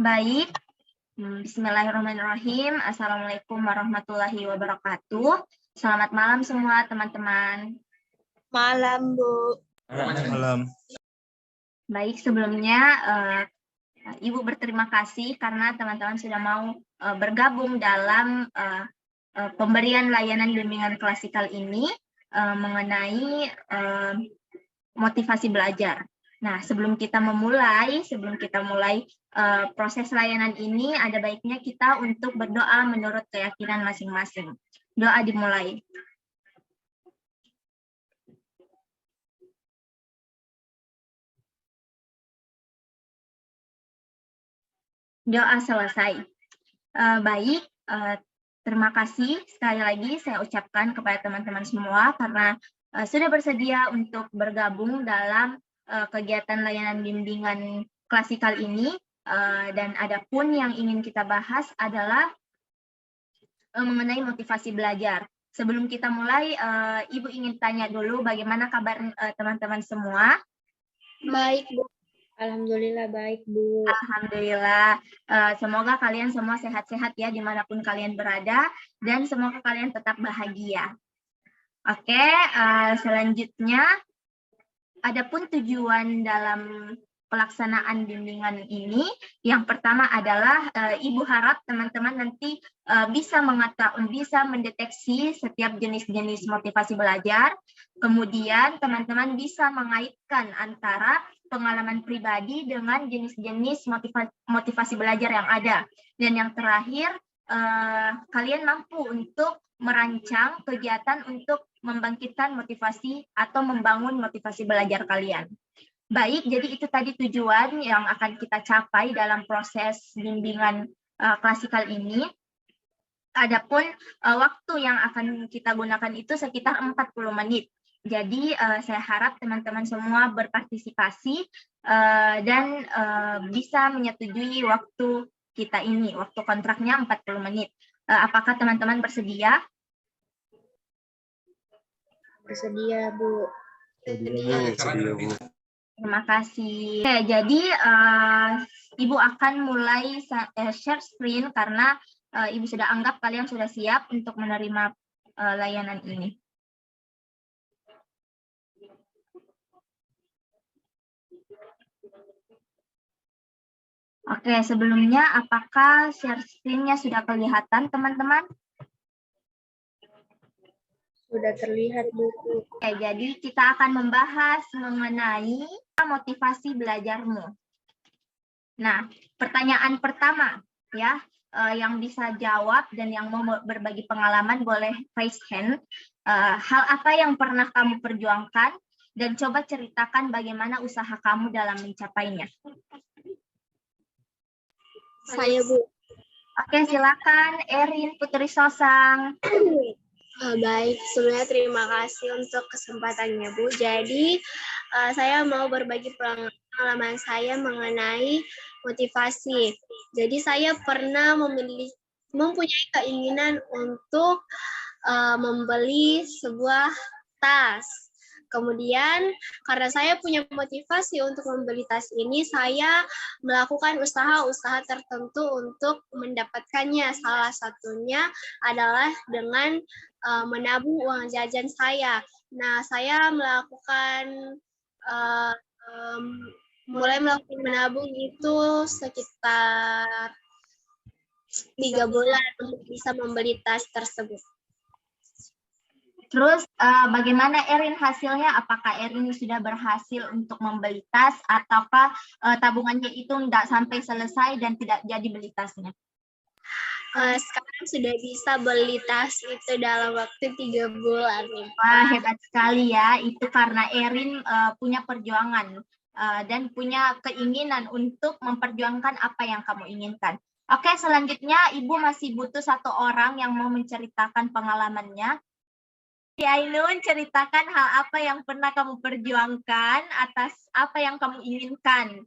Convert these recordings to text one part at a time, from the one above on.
Baik, bismillahirrahmanirrahim. Assalamualaikum warahmatullahi wabarakatuh. Selamat malam semua teman-teman. Malam, Bu. Malam. Baik, sebelumnya Ibu berterima kasih karena teman-teman sudah mau bergabung dalam pemberian layanan bimbingan klasikal ini mengenai motivasi belajar. Nah, sebelum kita mulai proses layanan ini, ada baiknya kita untuk berdoa menurut keyakinan masing-masing. Doa dimulai. Doa selesai. Baik, terima kasih sekali lagi saya ucapkan kepada teman-teman semua karena sudah bersedia untuk bergabung dalam kegiatan layanan bimbingan klasikal ini, dan adapun yang ingin kita bahas adalah mengenai motivasi belajar. Sebelum kita mulai, Ibu ingin tanya dulu bagaimana kabar teman-teman semua? Baik, Bu. Alhamdulillah baik, Bu. Alhamdulillah. Semoga kalian semua sehat-sehat ya dimanapun kalian berada dan semoga kalian tetap bahagia. Oke, selanjutnya adapun tujuan dalam pelaksanaan bimbingan ini, yang pertama adalah Ibu harap teman-teman nanti bisa mendeteksi setiap jenis-jenis motivasi belajar, kemudian teman-teman bisa mengaitkan antara pengalaman pribadi dengan jenis-jenis motivasi belajar yang ada. Dan yang terakhir, kalian mampu untuk merancang kegiatan untuk membangkitkan motivasi atau membangun motivasi belajar kalian. Baik, jadi itu tadi tujuan yang akan kita capai dalam proses bimbingan klasikal ini. Adapun waktu yang akan kita gunakan itu sekitar 40 menit. Jadi saya harap teman-teman semua berpartisipasi dan bisa menyetujui waktu kita ini. Waktu kontraknya 40 menit. Apakah teman-teman bersedia? Bersedia, Bu. Bersedia, Bu. Terima kasih. Oke, jadi Ibu akan mulai share screen karena Ibu sudah anggap kalian sudah siap untuk menerima layanan ini. Oke, sebelumnya apakah share screen-nya sudah kelihatan, teman-teman? Sudah terlihat, Bu. Oke, jadi kita akan membahas mengenai motivasi belajarmu. Nah, pertanyaan pertama ya, yang bisa jawab dan yang mau berbagi pengalaman boleh raise hand. Hal apa yang pernah kamu perjuangkan dan coba ceritakan bagaimana usaha kamu dalam mencapainya. Saya, Bu. Oke, silakan Erin Putri Sosang. Baik, sebelumnya terima kasih untuk kesempatannya, Bu. Jadi, saya mau berbagi pengalaman saya mengenai motivasi. Jadi, saya pernah mempunyai keinginan untuk membeli sebuah tas. Kemudian, karena saya punya motivasi untuk membeli tas ini, saya melakukan usaha-usaha tertentu untuk mendapatkannya. Salah satunya adalah dengan menabung uang jajan saya. Nah, saya mulai melakukan menabung itu sekitar 3 bulan untuk bisa membeli tas tersebut. Terus bagaimana Erin hasilnya? Apakah Erin sudah berhasil untuk membeli tas ataukah tabungannya itu tidak sampai selesai dan tidak jadi beli tasnya? Sekarang sudah bisa beli tas itu dalam waktu 3 bulan. Wah, hebat sekali ya. Itu karena Erin punya perjuangan dan punya keinginan untuk memperjuangkan apa yang kamu inginkan. Oke, selanjutnya Ibu masih butuh satu orang yang mau menceritakan pengalamannya. Ainun, ceritakan hal apa yang pernah kamu perjuangkan atas apa yang kamu inginkan.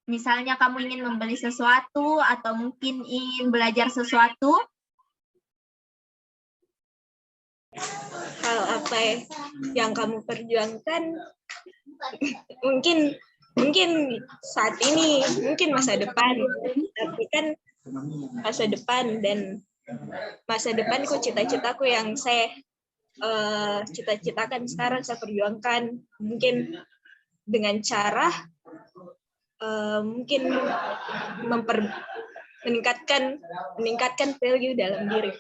Misalnya kamu ingin membeli sesuatu atau mungkin ingin belajar sesuatu. Hal apa yang kamu perjuangkan? Mungkin mungkin saat ini, mungkin masa depan, tapi kan masa depan dan masa depanku, cita-citaku yang saya cita-citakan sekarang saya perjuangkan mungkin dengan cara mungkin meningkatkan value dalam diri.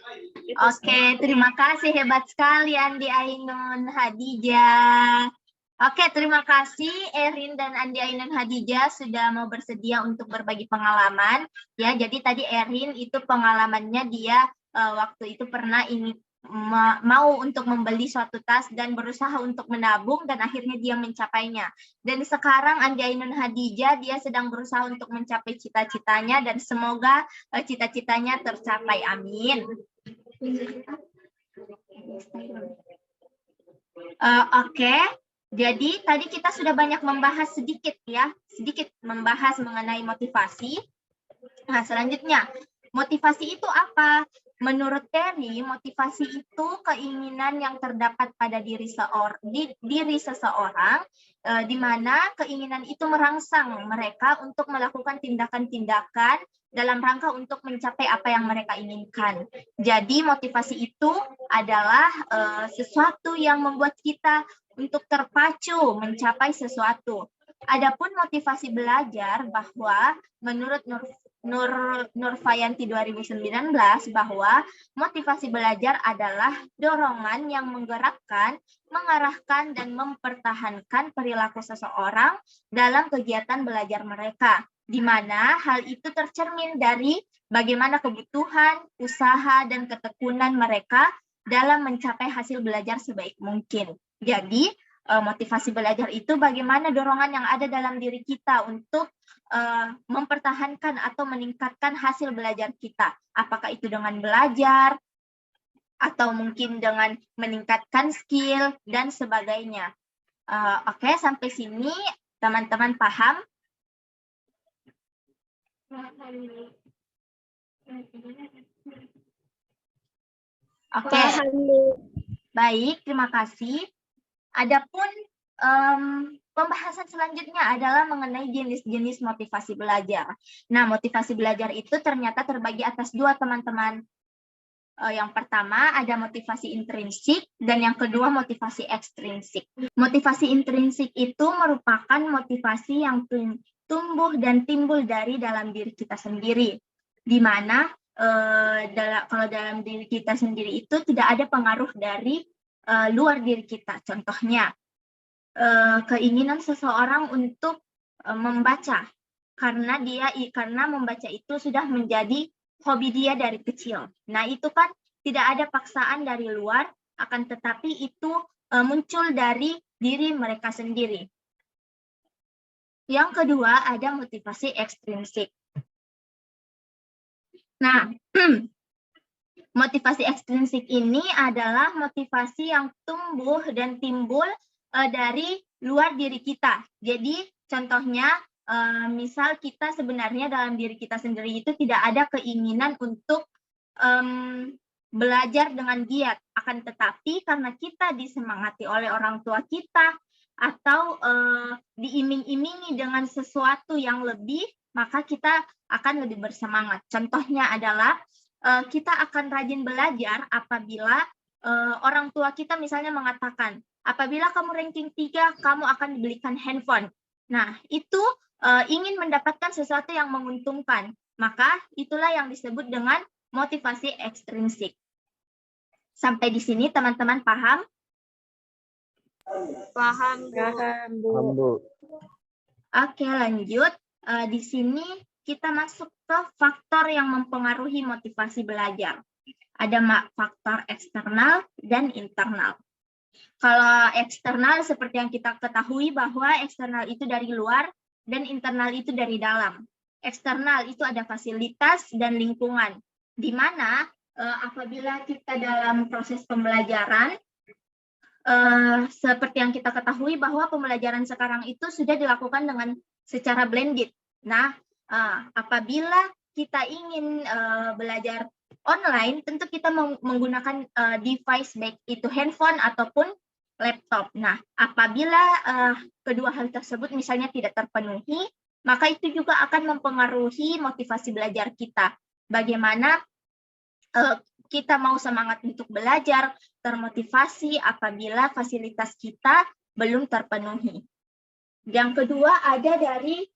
Oke, terima kasih, hebat sekali Andi Ainun Hadijah. Oke, terima kasih Erin dan Andi Ainun Hadijah sudah mau bersedia untuk berbagi pengalaman. Ya, jadi tadi Erin itu pengalamannya dia waktu itu pernah ingin mau untuk membeli suatu tas dan berusaha untuk menabung dan akhirnya dia mencapainya. Dan sekarang Andi Ainun Hadijah dia sedang berusaha untuk mencapai cita-citanya dan semoga cita-citanya tercapai. Amin. Oke. Jadi tadi kita sudah banyak membahas sedikit membahas mengenai motivasi. Nah, selanjutnya, motivasi itu apa? Menurut Terry, motivasi itu keinginan yang terdapat pada diri seseorang, di mana keinginan itu merangsang mereka untuk melakukan tindakan-tindakan dalam rangka untuk mencapai apa yang mereka inginkan. Jadi motivasi itu adalah sesuatu yang membuat kita untuk terpacu mencapai sesuatu. Adapun motivasi belajar, bahwa menurut Nurfayanti 2019 bahwa motivasi belajar adalah dorongan yang menggerakkan, mengarahkan, dan mempertahankan perilaku seseorang dalam kegiatan belajar mereka, di mana hal itu tercermin dari bagaimana kebutuhan, usaha, dan ketekunan mereka dalam mencapai hasil belajar sebaik mungkin. Jadi, motivasi belajar itu bagaimana dorongan yang ada dalam diri kita untuk mempertahankan atau meningkatkan hasil belajar kita. Apakah itu dengan belajar, atau mungkin dengan meningkatkan skill, dan sebagainya. Oke, sampai sini teman-teman paham? Oke, baik, terima kasih. Adapun pembahasan selanjutnya adalah mengenai jenis-jenis motivasi belajar. Nah, motivasi belajar itu ternyata terbagi atas dua, teman-teman. Yang pertama ada motivasi intrinsik dan yang kedua motivasi ekstrinsik. Motivasi intrinsik itu merupakan motivasi yang tumbuh dan timbul dari dalam diri kita sendiri, di mana kalau dalam diri kita sendiri itu tidak ada pengaruh dari luar diri kita. Contohnya, keinginan seseorang untuk membaca, karena membaca itu sudah menjadi hobi dia dari kecil. Nah, itu kan tidak ada paksaan dari luar, akan tetapi itu muncul dari diri mereka sendiri. Yang kedua ada motivasi ekstrinsik. Nah, motivasi ekstrinsik ini adalah motivasi yang tumbuh dan timbul dari luar diri kita. Jadi contohnya, misal kita sebenarnya dalam diri kita sendiri itu tidak ada keinginan untuk belajar dengan giat, akan tetapi karena kita disemangati oleh orang tua kita atau diiming-imingi dengan sesuatu yang lebih, maka kita akan lebih bersemangat. Contohnya adalah kita akan rajin belajar apabila orang tua kita misalnya mengatakan, apabila kamu ranking 3, kamu akan dibelikan handphone. Nah, itu ingin mendapatkan sesuatu yang menguntungkan. Maka itulah yang disebut dengan motivasi ekstrinsik. Sampai di sini teman-teman paham? Paham, Bu. Oke, lanjut. Di sini kita masuk ke faktor yang mempengaruhi motivasi belajar. Ada faktor eksternal dan internal. Kalau eksternal seperti yang kita ketahui bahwa eksternal itu dari luar dan internal itu dari dalam. Eksternal itu ada fasilitas dan lingkungan, di mana apabila kita dalam proses pembelajaran, seperti yang kita ketahui bahwa pembelajaran sekarang itu sudah dilakukan dengan secara blended. Nah, apabila kita ingin belajar online, tentu kita menggunakan device, baik itu handphone ataupun laptop. Nah, apabila kedua hal tersebut misalnya tidak terpenuhi, maka itu juga akan mempengaruhi motivasi belajar kita. Bagaimana kita mau semangat untuk belajar, termotivasi apabila fasilitas kita belum terpenuhi. Yang kedua ada dari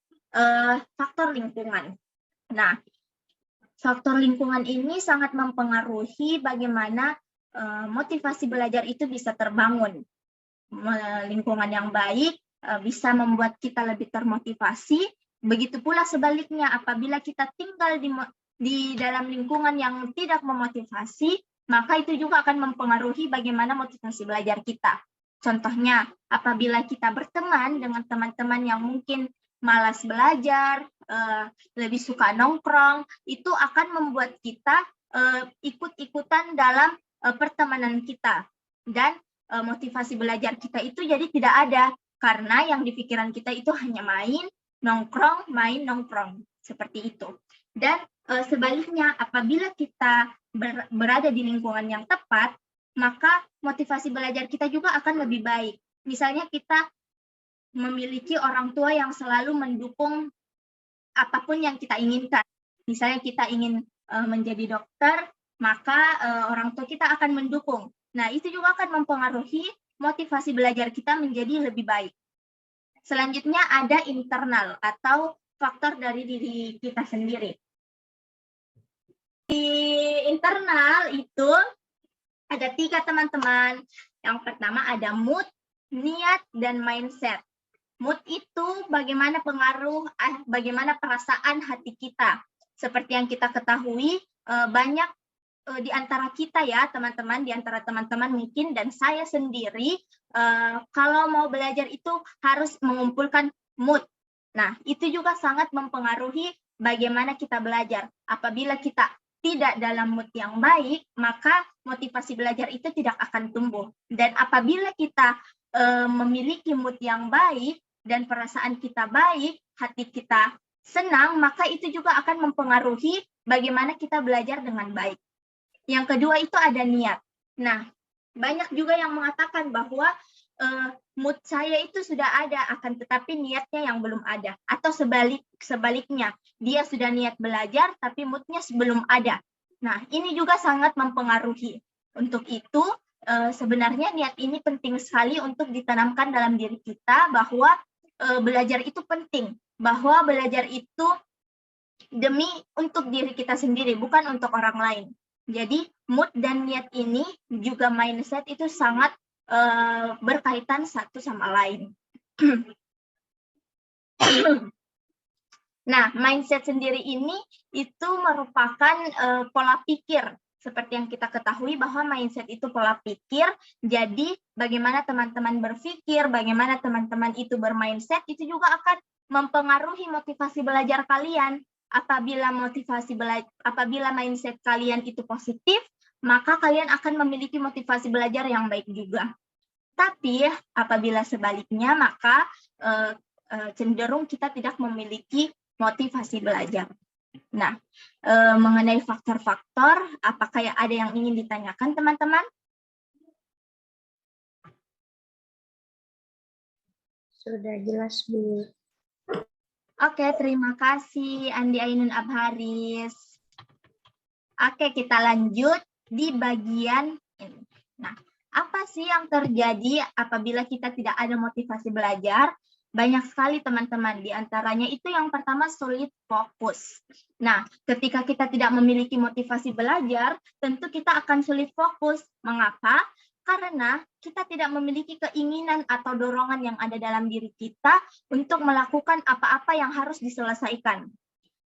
faktor lingkungan. Nah, faktor lingkungan ini sangat mempengaruhi bagaimana motivasi belajar itu bisa terbangun. Lingkungan yang baik bisa membuat kita lebih termotivasi. Begitu pula sebaliknya, apabila kita tinggal di dalam lingkungan yang tidak memotivasi, maka itu juga akan mempengaruhi bagaimana motivasi belajar kita. Contohnya, apabila kita berteman dengan teman-teman yang mungkin malas belajar, lebih suka nongkrong, itu akan membuat kita ikut-ikutan dalam pertemanan kita. Dan motivasi belajar kita itu jadi tidak ada, karena yang di pikiran kita itu hanya main, nongkrong, seperti itu. Dan sebaliknya, apabila kita berada di lingkungan yang tepat, maka motivasi belajar kita juga akan lebih baik. Misalnya kita memiliki orang tua yang selalu mendukung apapun yang kita inginkan. Misalnya kita ingin menjadi dokter, maka orang tua kita akan mendukung. Nah, itu juga akan mempengaruhi motivasi belajar kita menjadi lebih baik. Selanjutnya ada internal atau faktor dari diri kita sendiri. Di internal itu ada 3 teman-teman. Yang pertama ada mood, niat, dan mindset. Mood itu bagaimana bagaimana perasaan hati kita. Seperti yang kita ketahui, banyak di antara kita ya, teman-teman, di antara teman-teman mungkin dan saya sendiri, kalau mau belajar itu harus mengumpulkan mood. Nah, itu juga sangat mempengaruhi bagaimana kita belajar. Apabila kita tidak dalam mood yang baik, maka motivasi belajar itu tidak akan tumbuh. Dan apabila kita memiliki mood yang baik dan perasaan kita baik, hati kita senang, maka itu juga akan mempengaruhi bagaimana kita belajar dengan baik. Yang kedua itu ada niat. Nah, banyak juga yang mengatakan bahwa mood saya itu sudah ada, akan tetapi niatnya yang belum ada. Atau sebaliknya, dia sudah niat belajar, tapi moodnya belum ada. Nah, ini juga sangat mempengaruhi. Untuk itu, sebenarnya niat ini penting sekali untuk ditanamkan dalam diri kita, bahwa belajar itu penting. Bahwa belajar itu demi untuk diri kita sendiri, bukan untuk orang lain. Jadi, mood dan niat ini, juga mindset itu sangat berkaitan satu sama lain. Nah, mindset sendiri ini itu merupakan pola pikir. Seperti yang kita ketahui bahwa mindset itu pola pikir, jadi bagaimana teman-teman berpikir, bagaimana teman-teman itu bermindset, itu juga akan mempengaruhi motivasi belajar kalian. Apabila mindset kalian itu positif, maka kalian akan memiliki motivasi belajar yang baik juga. Tapi apabila sebaliknya, maka cenderung kita tidak memiliki motivasi belajar. Nah, mengenai faktor-faktor, apakah ada yang ingin ditanyakan, teman-teman? Sudah jelas, Bu. Oke, terima kasih Andi Ainun Abharis. Oke, kita lanjut di bagian ini. Nah, apa sih yang terjadi apabila kita tidak ada motivasi belajar? Banyak sekali teman-teman, di antaranya itu yang pertama sulit fokus. Nah, ketika kita tidak memiliki motivasi belajar, tentu kita akan sulit fokus. Mengapa? Karena kita tidak memiliki keinginan atau dorongan yang ada dalam diri kita untuk melakukan apa-apa yang harus diselesaikan.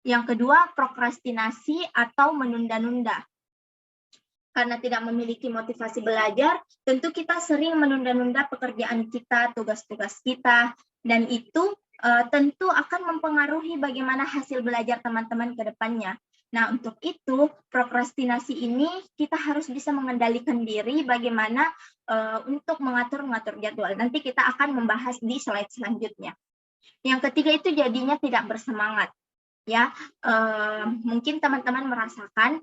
Yang kedua, prokrastinasi atau menunda-nunda. Karena tidak memiliki motivasi belajar, tentu kita sering menunda-nunda pekerjaan kita, tugas-tugas kita, dan itu tentu akan mempengaruhi bagaimana hasil belajar teman-teman ke depannya. Nah, untuk itu, prokrastinasi ini kita harus bisa mengendalikan diri bagaimana untuk mengatur-ngatur jadwal. Nanti kita akan membahas di slide selanjutnya. Yang ketiga itu jadinya tidak bersemangat. Ya, mungkin teman-teman merasakan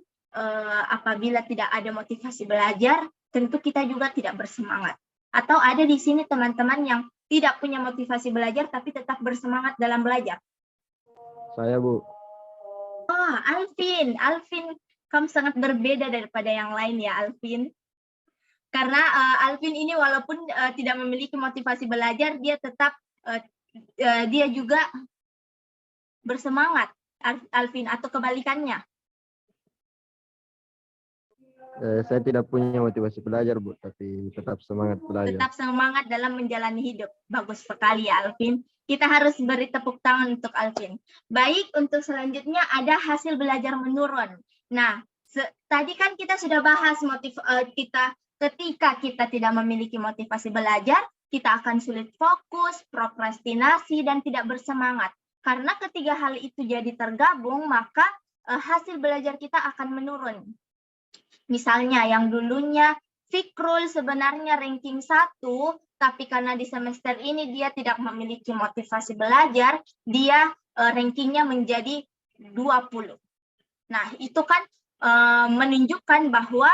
apabila tidak ada motivasi belajar, tentu kita juga tidak bersemangat. Atau ada di sini teman-teman yang tidak punya motivasi belajar tapi tetap bersemangat dalam belajar? Saya, Bu. Oh, Alvin, kamu sangat berbeda daripada yang lain ya, Alvin. Karena Alvin ini walaupun tidak memiliki motivasi belajar, dia tetap dia juga bersemangat, Alvin, atau kebalikannya? Saya tidak punya motivasi belajar, Bu, tapi tetap semangat belajar. Tetap semangat dalam menjalani hidup. Bagus sekali ya, Alvin. Kita harus beri tepuk tangan untuk Alvin. Baik, untuk selanjutnya ada hasil belajar menurun. Nah, tadi kan kita sudah bahas ketika kita tidak memiliki motivasi belajar, kita akan sulit fokus, prokrastinasi, dan tidak bersemangat. Karena ketiga hal itu jadi tergabung, maka hasil belajar kita akan menurun. Misalnya yang dulunya Fikrul sebenarnya ranking 1, tapi karena di semester ini dia tidak memiliki motivasi belajar, dia rankingnya menjadi 20. Nah, itu kan menunjukkan bahwa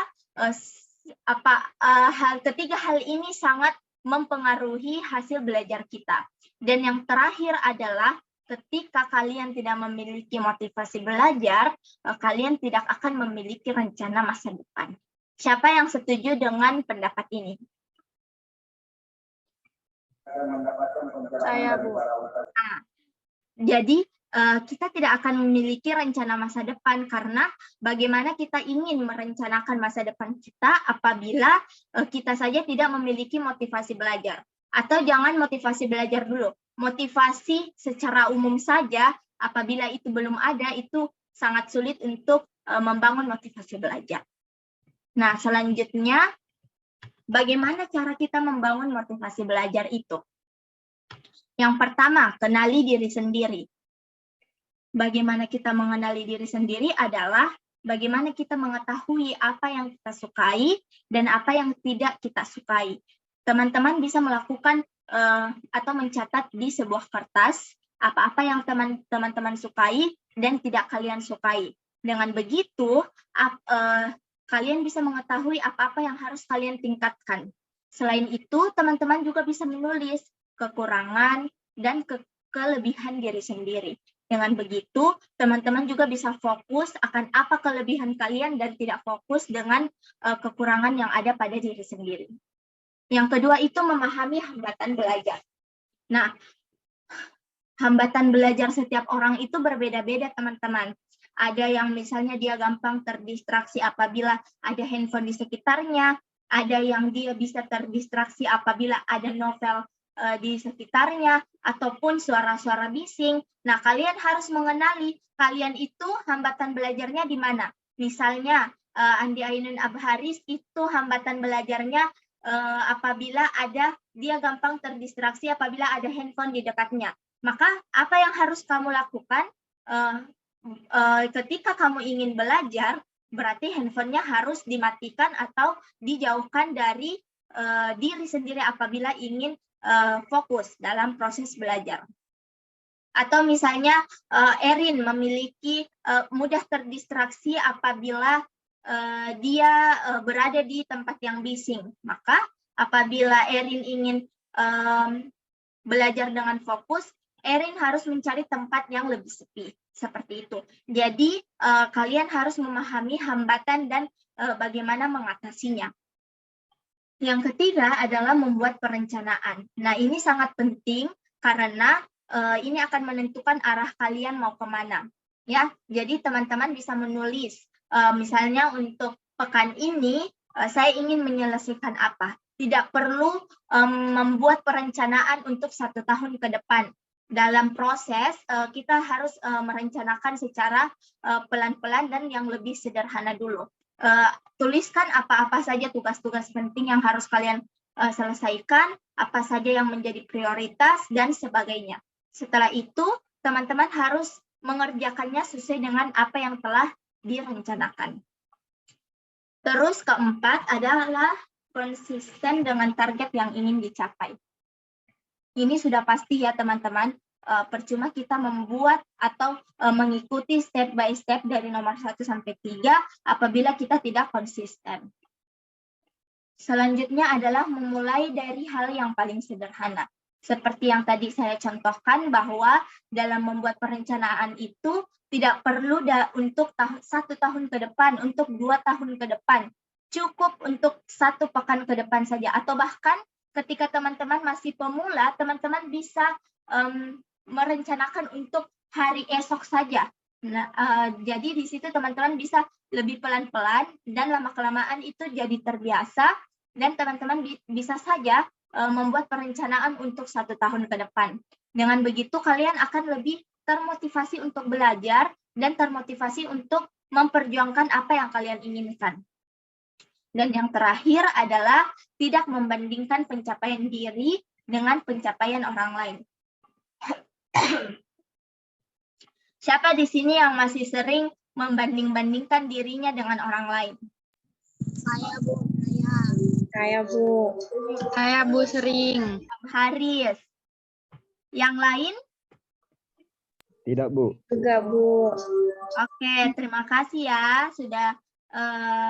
ketiga hal ini sangat mempengaruhi hasil belajar kita. Dan yang terakhir adalah ketika kalian tidak memiliki motivasi belajar, kalian tidak akan memiliki rencana masa depan. Siapa yang setuju dengan pendapat ini? Saya, Bu. Nah, jadi kita tidak akan memiliki rencana masa depan karena bagaimana kita ingin merencanakan masa depan kita apabila kita saja tidak memiliki motivasi belajar. Atau jangan motivasi belajar dulu, motivasi secara umum saja apabila itu belum ada, itu sangat sulit untuk membangun motivasi belajar. Nah, selanjutnya bagaimana cara kita membangun motivasi belajar itu? Yang pertama, kenali diri sendiri. Bagaimana kita mengenali diri sendiri adalah bagaimana kita mengetahui apa yang kita sukai dan apa yang tidak kita sukai. Teman-teman bisa melakukan atau mencatat di sebuah kertas apa-apa yang teman-teman sukai dan tidak kalian sukai. Dengan begitu, kalian bisa mengetahui apa-apa yang harus kalian tingkatkan. Selain itu, teman-teman juga bisa menulis kekurangan dan kelebihan diri sendiri. Dengan begitu, teman-teman juga bisa fokus akan apa kelebihan kalian dan tidak fokus dengan kekurangan yang ada pada diri sendiri. Yang kedua itu memahami hambatan belajar. Nah, hambatan belajar setiap orang itu berbeda-beda, teman-teman. Ada yang misalnya dia gampang terdistraksi apabila ada handphone di sekitarnya, ada yang dia bisa terdistraksi apabila ada novel di sekitarnya, ataupun suara-suara bising. Nah, kalian harus mengenali kalian itu hambatan belajarnya di mana. Misalnya, Andi Ainun Abharis itu hambatan belajarnya apabila dia gampang terdistraksi apabila ada handphone di dekatnya. Maka, apa yang harus kamu lakukan ketika kamu ingin belajar, berarti handphonenya harus dimatikan atau dijauhkan dari diri sendiri apabila ingin fokus dalam proses belajar. Atau misalnya Erin memiliki mudah terdistraksi apabila dia berada di tempat yang bising. Maka apabila Erin ingin belajar dengan fokus, Erin harus mencari tempat yang lebih sepi. Seperti itu. Jadi kalian harus memahami hambatan dan bagaimana mengatasinya. Yang ketiga adalah membuat perencanaan. Nah, ini sangat penting karena ini akan menentukan arah kalian mau kemana. Ya, jadi teman-teman bisa menulis. Misalnya untuk pekan ini, saya ingin menyelesaikan apa. Tidak perlu membuat perencanaan untuk 1 tahun ke depan. Dalam proses, kita harus merencanakan secara pelan-pelan dan yang lebih sederhana dulu. Tuliskan apa-apa saja tugas-tugas penting yang harus kalian selesaikan, apa saja yang menjadi prioritas, dan sebagainya. Setelah itu, teman-teman harus mengerjakannya sesuai dengan apa yang telah direncanakan. Terus keempat adalah konsisten dengan target yang ingin dicapai. Ini sudah pasti ya teman-teman, percuma kita membuat atau mengikuti step by step dari nomor 1 sampai 3 apabila kita tidak konsisten. Selanjutnya adalah memulai dari hal yang paling sederhana. Seperti yang tadi saya contohkan bahwa dalam membuat perencanaan itu tidak perlu untuk 1 tahun ke depan, untuk 2 tahun ke depan. Cukup untuk 1 pekan ke depan saja. Atau bahkan ketika teman-teman masih pemula, teman-teman bisa merencanakan untuk hari esok saja. Nah, jadi di situ teman-teman bisa lebih pelan-pelan dan lama-kelamaan itu jadi terbiasa dan teman-teman bisa saja membuat perencanaan untuk 1 tahun ke depan. Dengan begitu kalian akan lebih termotivasi untuk belajar dan termotivasi untuk memperjuangkan apa yang kalian inginkan. Dan yang terakhir adalah tidak membandingkan pencapaian diri dengan pencapaian orang lain. Siapa di sini yang masih sering membanding-bandingkan dirinya dengan orang lain? Saya, Bu. Saya, Bu. Saya, Bu, sering. Haris. Yang lain? Tidak, Bu. Juga, Bu. Oke, terima kasih ya sudah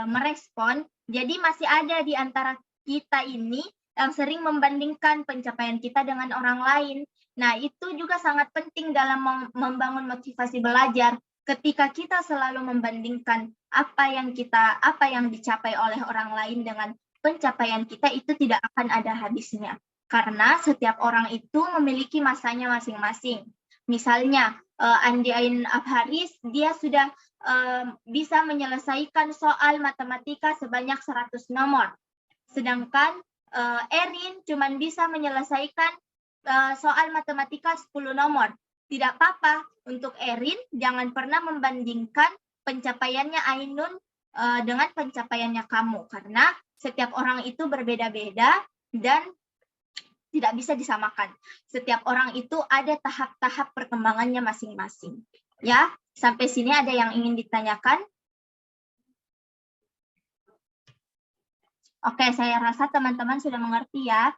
merespon. Jadi masih ada di antara kita ini yang sering membandingkan pencapaian kita dengan orang lain. Nah, itu juga sangat penting dalam membangun motivasi belajar. Ketika kita selalu membandingkan apa yang dicapai oleh orang lain dengan pencapaian kita, itu tidak akan ada habisnya. Karena setiap orang itu memiliki masanya masing-masing. Misalnya, Andi Ain Abharis, dia sudah bisa menyelesaikan soal matematika sebanyak 100 nomor. Sedangkan Erin cuma bisa menyelesaikan soal matematika 10 nomor. Tidak apa-apa, untuk Erin jangan pernah membandingkan pencapaiannya Ainun dengan pencapaiannya kamu. Karena setiap orang itu berbeda-beda dan tidak bisa disamakan. Setiap orang itu ada tahap-tahap perkembangannya masing-masing. Ya, sampai sini ada yang ingin ditanyakan? Oke, saya rasa teman-teman sudah mengerti ya.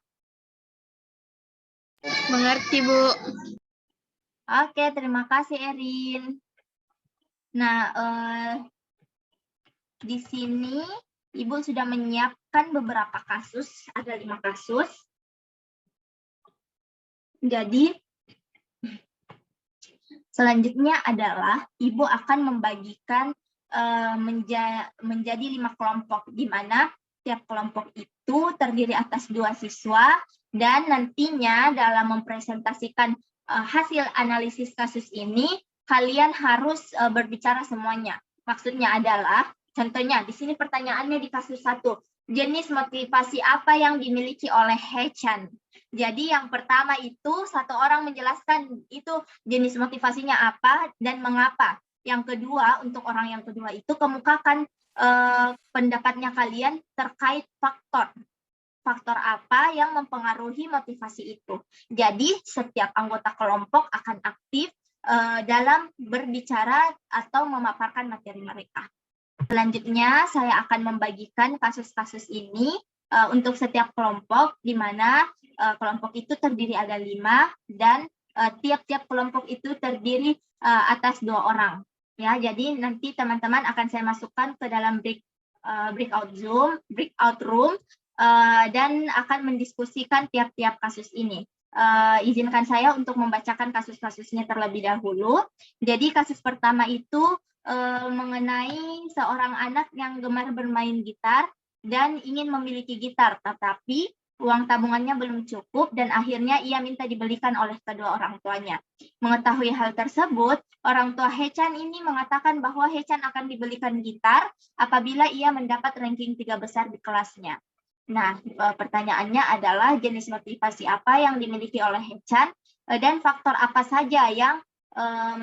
Mengerti, Bu. Oke, terima kasih Erin. Nah, di sini Ibu sudah menyiapkan beberapa kasus, ada 5 kasus. Jadi, selanjutnya adalah Ibu akan membagikan menjadi 5 kelompok, di mana tiap kelompok itu terdiri atas 2 siswa, dan nantinya dalam mempresentasikan hasil analisis kasus ini, kalian harus berbicara semuanya. Maksudnya adalah, contohnya di sini pertanyaannya di kasus 1, jenis motivasi apa yang dimiliki oleh Hechan? Jadi yang pertama itu satu orang menjelaskan itu jenis motivasinya apa dan mengapa. Yang kedua, untuk orang yang kedua itu kemukakan pendapatnya kalian terkait faktor. Faktor apa yang mempengaruhi motivasi itu. Jadi setiap anggota kelompok akan aktif dalam berbicara atau memaparkan materi mereka. Selanjutnya saya akan membagikan kasus-kasus ini untuk setiap kelompok, di mana kelompok itu terdiri ada 5 dan tiap-tiap kelompok itu terdiri atas 2 orang. Ya, jadi nanti teman-teman akan saya masukkan ke dalam breakout room dan akan mendiskusikan tiap-tiap kasus ini. Izinkan saya untuk membacakan kasus-kasusnya terlebih dahulu. Jadi kasus pertama itu mengenai seorang anak yang gemar bermain gitar dan ingin memiliki gitar, tetapi uang tabungannya belum cukup dan akhirnya ia minta dibelikan oleh kedua orang tuanya. Mengetahui hal tersebut, orang tua Hechan ini mengatakan bahwa Hechan akan dibelikan gitar apabila ia mendapat ranking 3 besar di kelasnya. Nah, pertanyaannya adalah jenis motivasi apa yang dimiliki oleh Hechan dan faktor apa saja yang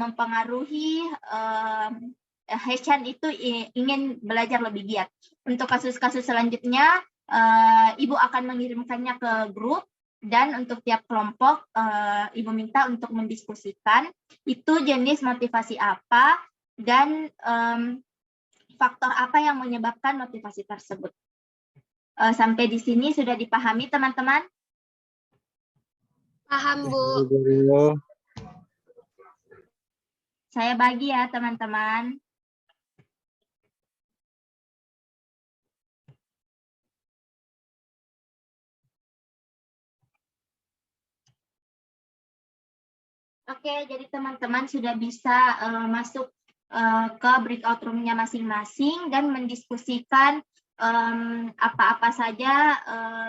mempengaruhi Hechan itu ingin belajar lebih giat. Untuk kasus-kasus selanjutnya, Ibu akan mengirimkannya ke grup dan untuk tiap kelompok Ibu minta untuk mendiskusikan itu jenis motivasi apa dan faktor apa yang menyebabkan motivasi tersebut. Sampai di sini sudah dipahami teman-teman? Paham, Bu. Saya bagi ya teman-teman. Oke, jadi teman-teman sudah bisa masuk ke breakout room-nya masing-masing dan mendiskusikan apa-apa saja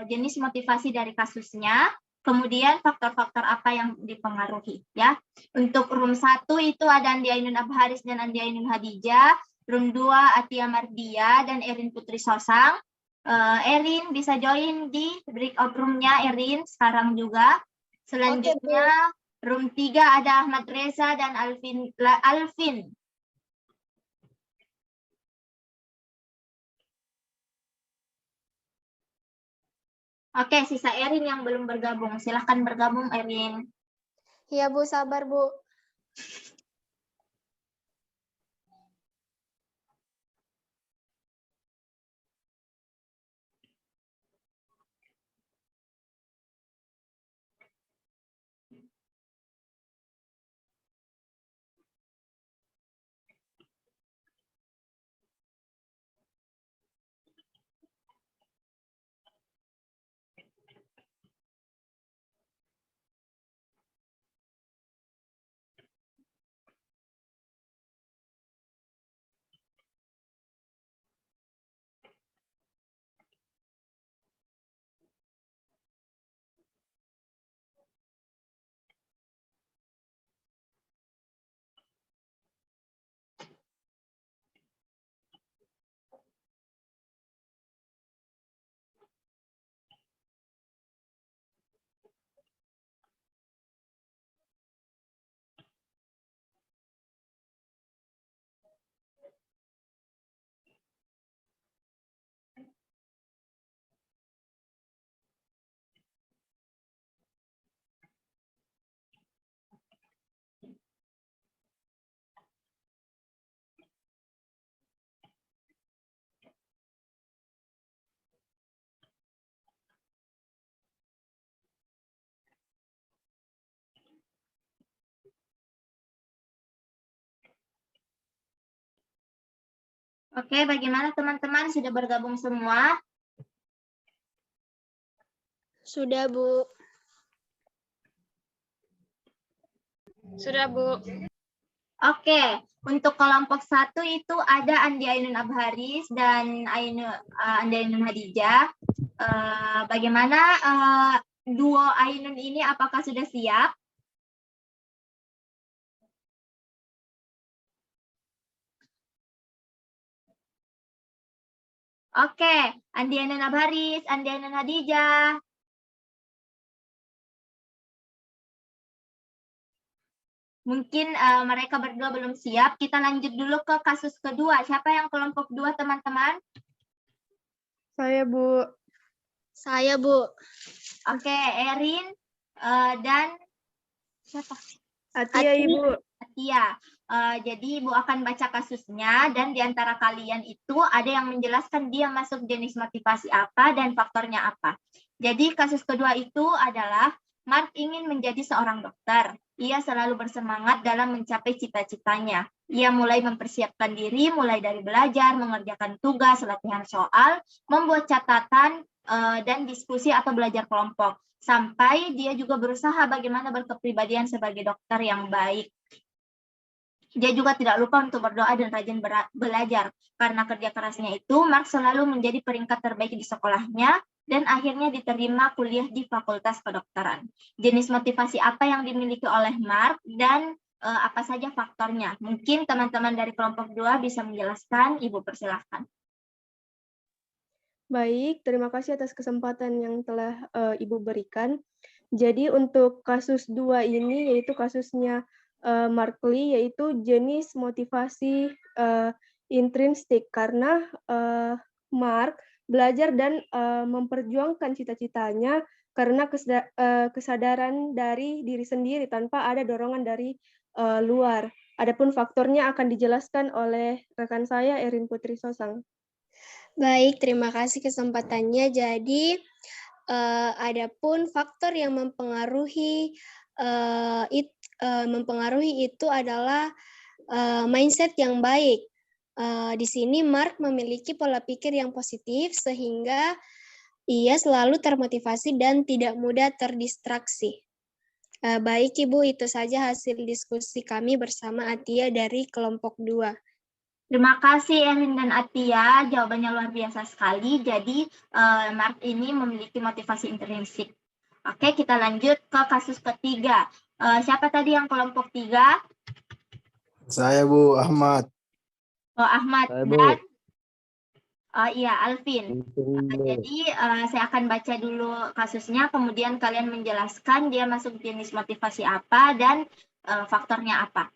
jenis motivasi dari kasusnya, kemudian faktor-faktor apa yang dipengaruhi ya. Untuk room 1 itu ada Andi Ainun Abharis dan Andi Ainun Hadijah, room 2 Atia Mardia dan Erin Putri Sosang. Erin bisa join di breakout room-nya Erin sekarang juga. Selanjutnya room 3 ada Ahmad Reza dan Alvin. Oke, sisa Erin yang belum bergabung. Silahkan bergabung, Erin. Iya, Bu, sabar, Bu. Oke, bagaimana teman-teman? Sudah bergabung semua? Sudah, Bu. Sudah, Bu. Oke, untuk kelompok 1 itu ada Andi Ainun Abharis dan Andi Ainun Hadijah. Bagaimana duo Ainun ini, apakah sudah siap? Oke, Andi Ainun Abharis, Andi Ainun Hadijah. Mungkin mereka berdua belum siap. Kita lanjut dulu ke kasus kedua. Siapa yang kelompok 2, teman-teman? Saya, Bu. Saya, Bu. Oke, Erin dan siapa? Atia, Ibu. Atia. Jadi Ibu akan baca kasusnya dan di antara kalian itu ada yang menjelaskan dia masuk jenis motivasi apa dan faktornya apa. Jadi kasus kedua itu adalah Mark ingin menjadi seorang dokter. Ia selalu bersemangat dalam mencapai cita-citanya. Ia mulai mempersiapkan diri mulai dari belajar, mengerjakan tugas, latihan soal, membuat catatan, dan diskusi atau belajar kelompok. Sampai dia juga berusaha bagaimana berkepribadian sebagai dokter yang baik. Dia juga tidak lupa untuk berdoa dan rajin belajar. Karena kerja kerasnya itu, Mark selalu menjadi peringkat terbaik di sekolahnya dan akhirnya diterima kuliah di Fakultas Kedokteran. Jenis motivasi apa yang dimiliki oleh Mark dan apa saja faktornya? Mungkin teman-teman dari kelompok 2 bisa menjelaskan. Ibu persilahkan. Baik, terima kasih atas kesempatan yang telah Ibu berikan. Jadi untuk kasus 2 ini, yaitu kasusnya Mark Lee, yaitu jenis motivasi intrinsik, karena Mark belajar dan memperjuangkan cita-citanya karena kesadaran dari diri sendiri tanpa ada dorongan dari luar. Adapun faktornya akan dijelaskan oleh rekan saya, Erin Putri Sosang. Baik, terima kasih kesempatannya. Jadi, adapun faktor yang mempengaruhi itu adalah mindset yang baik. Di sini Mark memiliki pola pikir yang positif sehingga ia selalu termotivasi dan tidak mudah terdistraksi. Baik Ibu, itu saja hasil diskusi kami bersama Atia dari kelompok 2. Terima kasih Erin dan Atia, jawabannya luar biasa sekali. Jadi Mark ini memiliki motivasi intrinsik. Oke, kita lanjut ke kasus ketiga. Siapa tadi yang kelompok 3? Saya Bu, Ahmad. Oh, Ahmad. Saya, Bu. Dan iya, Alvin. Alvin, Bu. Jadi saya akan baca dulu kasusnya, kemudian kalian menjelaskan dia masuk jenis motivasi apa dan faktornya apa.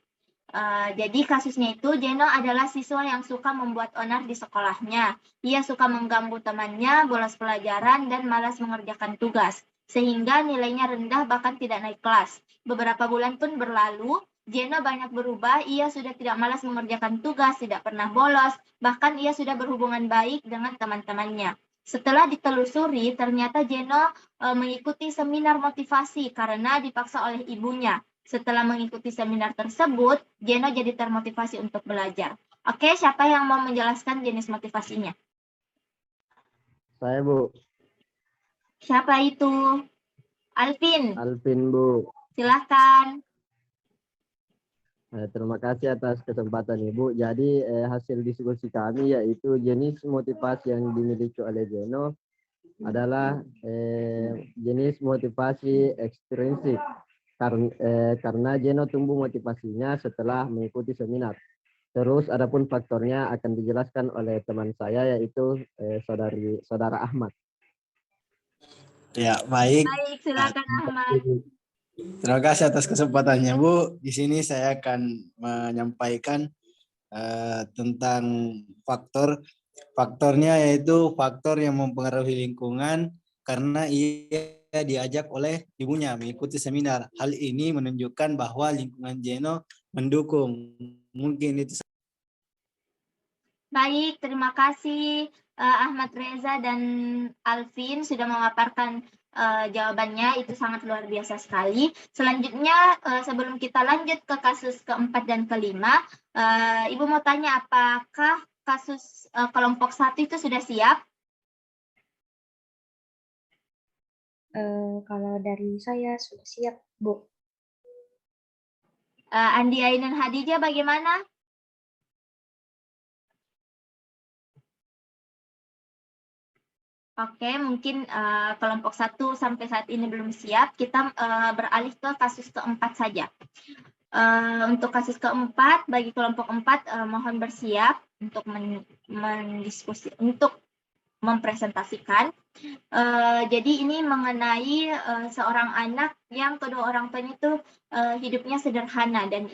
Jadi kasusnya itu, Jeno adalah siswa yang suka membuat onar di sekolahnya. Ia suka mengganggu temannya, bolos pelajaran, dan malas mengerjakan tugas. Sehingga nilainya rendah bahkan tidak naik kelas. Beberapa bulan pun berlalu, Jeno banyak berubah, ia sudah tidak malas mengerjakan tugas, tidak pernah bolos, bahkan ia sudah berhubungan baik dengan teman-temannya. Setelah ditelusuri, ternyata Jeno mengikuti seminar motivasi karena dipaksa oleh ibunya. Setelah mengikuti seminar tersebut, Jeno jadi termotivasi untuk belajar. Oke, siapa yang mau menjelaskan jenis motivasinya? Saya, Bu. Siapa itu? Alvin, Alvin, Bu. silakan. Terima kasih atas kesempatan Ibu. Jadi hasil diskusi kami yaitu jenis motivasi yang dimiliki oleh Jeno adalah jenis motivasi ekstrinsik. Karena Jeno tumbuh motivasinya setelah mengikuti seminar. Terus adapun faktornya akan dijelaskan oleh teman saya yaitu saudara Ahmad. Ya, baik. Baik, silakan Ahmad. Terima kasih atas kesempatannya, Bu. Di sini saya akan menyampaikan tentang faktornya, yaitu faktor yang mempengaruhi lingkungan karena ia diajak oleh ibunya mengikuti seminar. Hal ini menunjukkan bahwa lingkungan Jeno mendukung. Mungkin itu. Baik, terima kasih Ahmad Reza dan Alvin sudah memaparkan jawabannya, itu sangat luar biasa sekali. Selanjutnya, sebelum kita lanjut ke kasus keempat dan kelima, Ibu mau tanya apakah kasus kelompok 1 itu sudah siap? Kalau dari saya sudah siap, Bu. Andi Ainun Hadijah bagaimana? Oke, mungkin kelompok 1 sampai saat ini belum siap. Kita beralih ke kasus keempat saja. Untuk kasus keempat, bagi kelompok 4 mohon bersiap untuk mendiskusi, untuk mempresentasikan. Jadi ini mengenai seorang anak yang kedua orang tuanya itu hidupnya sederhana dan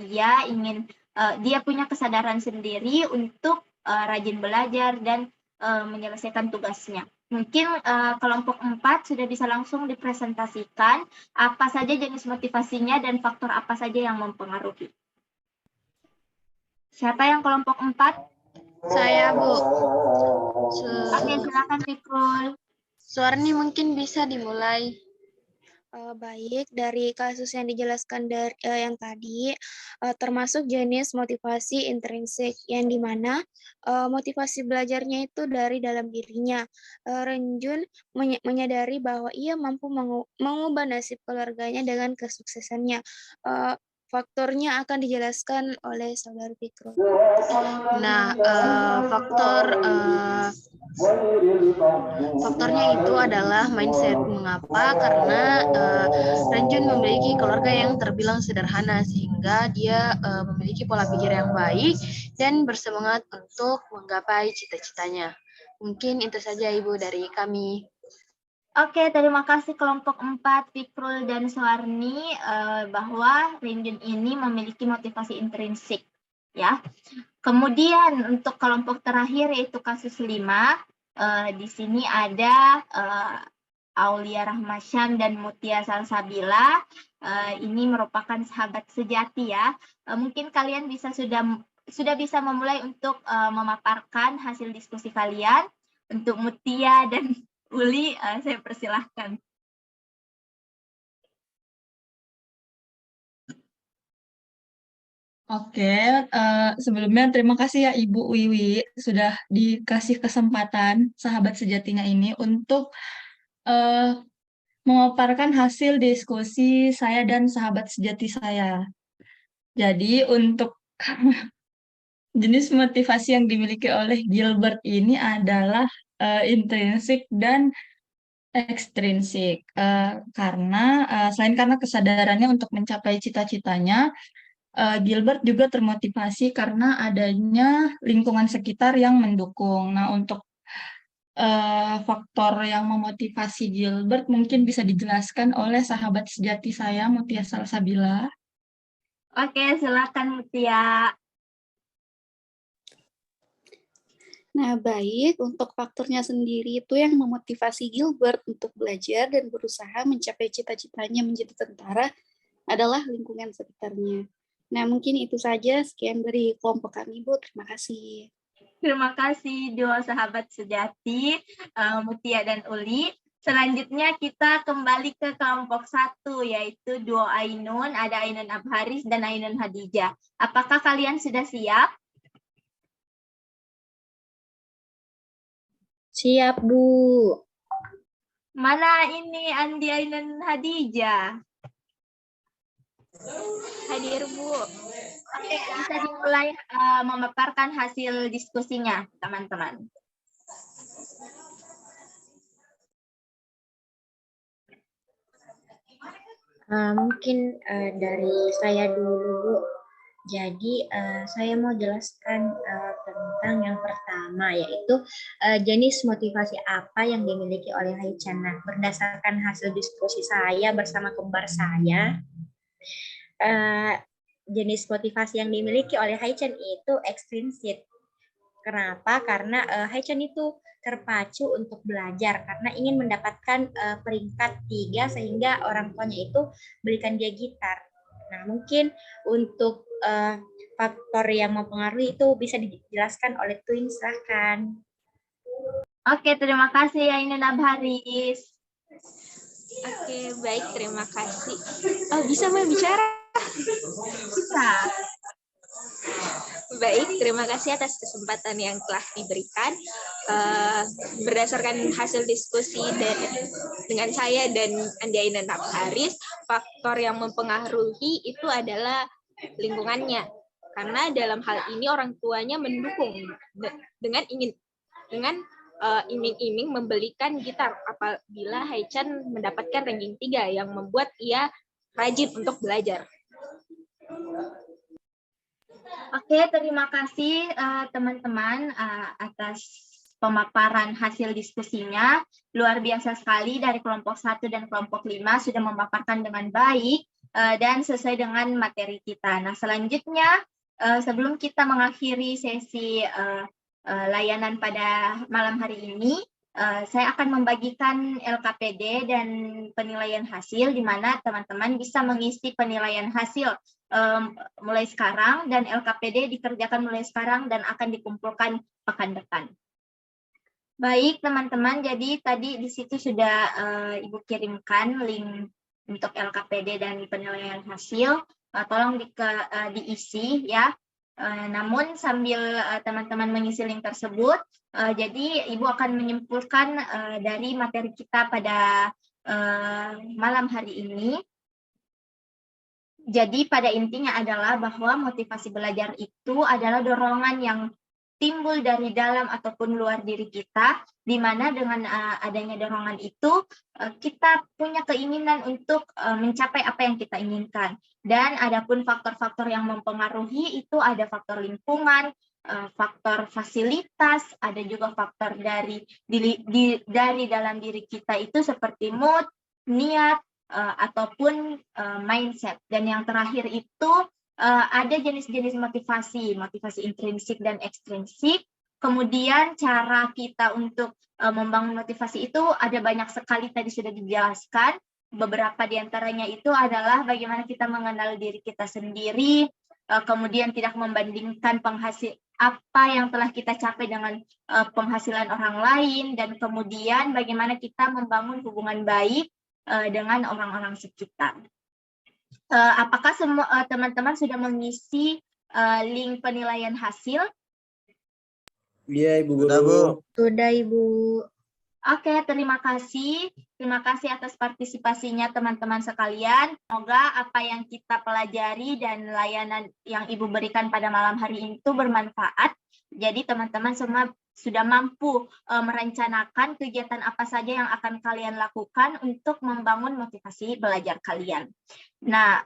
dia punya kesadaran sendiri untuk rajin belajar dan menyelesaikan tugasnya. Mungkin kelompok 4 sudah bisa langsung dipresentasikan apa saja jenis motivasinya dan faktor apa saja yang mempengaruhi. Siapa yang kelompok 4? Saya, Bu. Oke, silakan Fikrul. Suarni mungkin bisa dimulai. Baik, dari kasus yang dijelaskan dari yang tadi, termasuk jenis motivasi intrinsik, yang dimana motivasi belajarnya itu dari dalam dirinya. Renjun menyadari bahwa ia mampu mengubah nasib keluarganya dengan kesuksesannya. Faktornya akan dijelaskan oleh Saudara Fikrul. Nah, faktornya itu adalah mindset. Mengapa? Karena Renjun memiliki keluarga yang terbilang sederhana sehingga dia memiliki pola pikir yang baik dan bersemangat untuk menggapai cita-citanya. Mungkin itu saja Ibu dari kami. Oke, terima kasih kelompok 4, Fikrul dan Suarni, bahwa Renjun ini memiliki motivasi intrinsik. Ya. Kemudian untuk kelompok terakhir yaitu kasus 5, di sini ada Aulia Rahmasyam dan Mutia Salsabila. Ini merupakan sahabat sejati ya. Mungkin kalian sudah bisa memulai untuk memaparkan hasil diskusi kalian. Untuk Mutia dan Uli, saya persilahkan. Oke, sebelumnya terima kasih ya Ibu Wiwi sudah dikasih kesempatan sahabat sejatinya ini untuk memaparkan hasil diskusi saya dan sahabat sejati saya. Jadi untuk jenis motivasi yang dimiliki oleh Gilbert ini adalah intrinsik dan ekstrinsik. Selain karena kesadarannya untuk mencapai cita-citanya, Gilbert juga termotivasi karena adanya lingkungan sekitar yang mendukung. Nah, untuk faktor yang memotivasi Gilbert mungkin bisa dijelaskan oleh sahabat sejati saya, Mutia Salsabila. Oke, silakan Mutia. Nah, baik, untuk faktornya sendiri itu yang memotivasi Gilbert untuk belajar dan berusaha mencapai cita-citanya menjadi tentara adalah lingkungan sekitarnya. Nah, mungkin itu saja. Sekian dari kelompok kami, Bu. Terima kasih. Terima kasih dua sahabat sejati, Mutia dan Uli. Selanjutnya kita kembali ke kelompok 1, yaitu duo Ainun, ada Ainun Abharis dan Ainun Hadijah. Apakah kalian sudah siap? Siap, Bu. Mana ini Andi Ainun Hadijah? Hadir, Bu. Oke, bisa dimulai memaparkan hasil diskusinya, teman-teman. Mungkin dari saya dulu, Bu. Jadi, saya mau jelaskan tentang yang pertama, yaitu jenis motivasi apa yang dimiliki oleh Haichan. Nah, berdasarkan hasil diskusi saya bersama kembar saya, jenis motivasi yang dimiliki oleh Haichan itu ekstrinsik. Kenapa? Karena Haichan itu terpacu untuk belajar karena ingin mendapatkan peringkat 3 sehingga orang tuanya itu belikan dia gitar. Nah, mungkin untuk faktor yang mempengaruhi itu bisa dijelaskan oleh Twin, silahkan. Oke, terima kasih Ainun Abharis. Oke, baik, terima kasih. Oh, bisa Mbak bicara? Bisa. Baik, terima kasih atas kesempatan yang telah diberikan. Berdasarkan hasil diskusi dengan saya dan Andi Ainun Abharis, faktor yang mempengaruhi itu adalah lingkungannya. Karena dalam hal ini orang tuanya mendukung dengan iming-iming membelikan gitar apabila Haichan mendapatkan ranking 3 yang membuat ia rajin untuk belajar. Oke, terima kasih teman-teman atas pemaparan hasil diskusinya. Luar biasa sekali dari kelompok 1 dan kelompok 5 sudah memaparkan dengan baik dan sesuai dengan materi kita. Nah, selanjutnya sebelum kita mengakhiri sesi layanan pada malam hari ini, saya akan membagikan LKPD dan penilaian hasil di mana teman-teman bisa mengisi penilaian hasil mulai sekarang dan LKPD dikerjakan mulai sekarang dan akan dikumpulkan pekan depan. Baik teman-teman, jadi tadi di situ sudah Ibu kirimkan link untuk LKPD dan penilaian hasil. Tolong diisi ya. Namun sambil teman-teman mengisi link tersebut, jadi Ibu akan menyimpulkan dari materi kita pada malam hari ini. Jadi pada intinya adalah bahwa motivasi belajar itu adalah dorongan yang timbul dari dalam ataupun luar diri kita, di mana dengan adanya dorongan itu kita punya keinginan untuk mencapai apa yang kita inginkan. Dan adapun faktor-faktor yang mempengaruhi itu ada faktor lingkungan, faktor fasilitas, ada juga faktor dari dalam diri kita itu seperti mood, niat, ataupun mindset. Dan yang terakhir itu ada jenis-jenis motivasi intrinsik dan ekstrinsik. Kemudian cara kita untuk membangun motivasi itu ada banyak sekali tadi sudah dijelaskan. Beberapa di antaranya itu adalah bagaimana kita mengenal diri kita sendiri, kemudian tidak membandingkan apa yang telah kita capai dengan penghasilan orang lain, dan kemudian bagaimana kita membangun hubungan baik dengan orang-orang sekitar. Apakah semua teman-teman sudah mengisi link penilaian hasil? Iya, Ibu Guru. Sudah, Bu. Sudah, Ibu. Oke, terima kasih. Terima kasih atas partisipasinya teman-teman sekalian. Semoga apa yang kita pelajari dan layanan yang Ibu berikan pada malam hari ini itu bermanfaat. Jadi teman-teman semua sudah mampu merencanakan kegiatan apa saja yang akan kalian lakukan untuk membangun motivasi belajar kalian. Nah,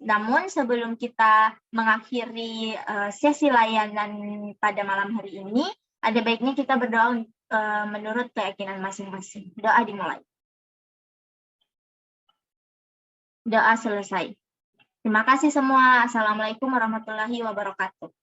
namun sebelum kita mengakhiri sesi layanan pada malam hari ini, ada baiknya kita berdoa menurut keyakinan masing-masing. Doa dimulai. Doa selesai. Terima kasih semua. Assalamualaikum warahmatullahi wabarakatuh.